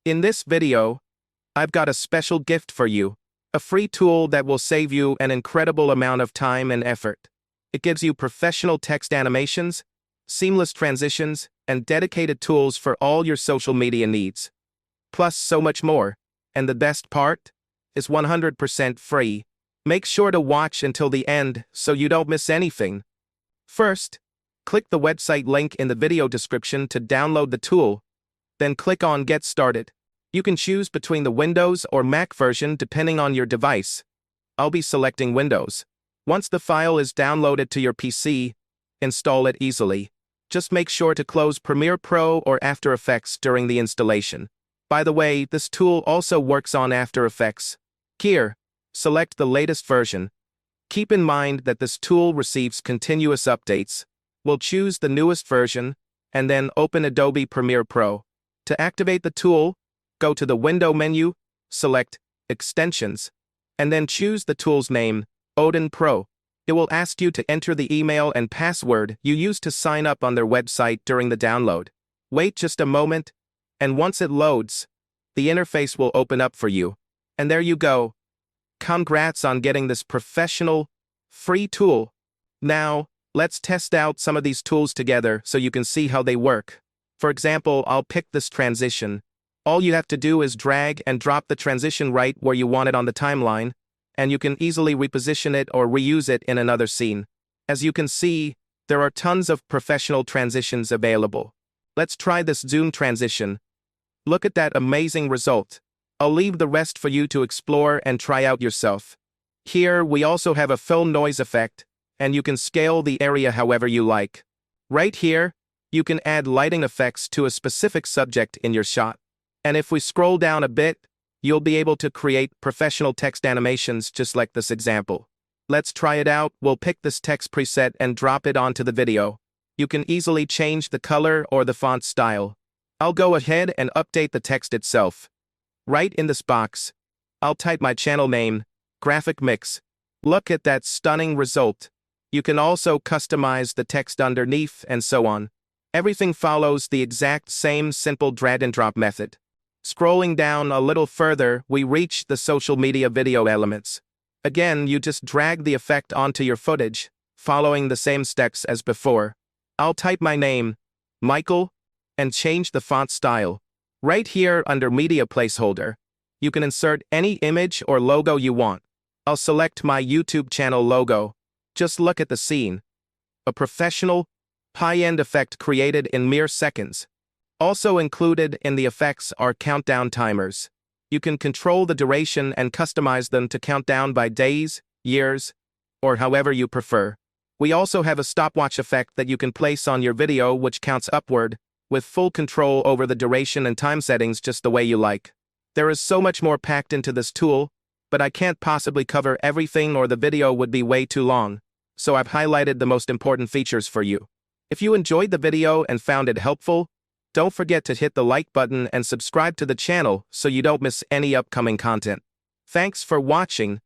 In this video, I've got a special gift for you, a free tool that will save you an incredible amount of time and effort. It gives you professional text animations, seamless transitions, and dedicated tools for all your social media needs. Plus so much more, and the best part? Is 100% free. Make sure to watch until the end so you don't miss anything. First, click the website link in the video description to download the tool, then click on Get Started. You can choose between the Windows or Mac version depending on your device. I'll be selecting Windows. Once the file is downloaded to your PC, install it easily. Just make sure to close Premiere Pro or After Effects during the installation. By the way, this tool also works on After Effects. Here, select the latest version. Keep in mind that this tool receives continuous updates. We'll choose the newest version, and then open Adobe Premiere Pro. To activate the tool, go to the Window menu, select Extensions, and then choose the tool's name, Odin Pro. It will ask you to enter the email and password you used to sign up on their website during the download. Wait just a moment, and once it loads, the interface will open up for you. And there you go. Congrats on getting this professional, free tool. Now, let's test out some of these tools together so you can see how they work. For example, I'll pick this transition. All you have to do is drag and drop the transition right where you want it on the timeline, and you can easily reposition it or reuse it in another scene. As you can see, there are tons of professional transitions available. Let's try this zoom transition. Look at that amazing result. I'll leave the rest for you to explore and try out yourself. Here, we also have a film noise effect, and you can scale the area however you like. Right here, you can add lighting effects to a specific subject in your shot. And if we scroll down a bit, you'll be able to create professional text animations just like this example. Let's try it out. We'll pick this text preset and drop it onto the video. You can easily change the color or the font style. I'll go ahead and update the text itself. Right in this box, I'll type my channel name, Graphic Mixxx. Look at that stunning result. You can also customize the text underneath and so on. Everything follows the exact same simple drag and drop method. Scrolling down a little further, we reach the social media video elements. Again, you just drag the effect onto your footage, following the same steps as before. I'll type my name, Michael, and change the font style. Right here under Media Placeholder, you can insert any image or logo you want. I'll select my YouTube channel logo. Just look at the scene. A professional, high-end effect created in mere seconds. Also included in the effects are countdown timers. You can control the duration and customize them to count down by days, years, or however you prefer. We also have a stopwatch effect that you can place on your video which counts upward, with full control over the duration and time settings just the way you like. There is so much more packed into this tool, but I can't possibly cover everything or the video would be way too long, so I've highlighted the most important features for you. If you enjoyed the video and found it helpful, don't forget to hit the like button and subscribe to the channel so you don't miss any upcoming content. Thanks for watching.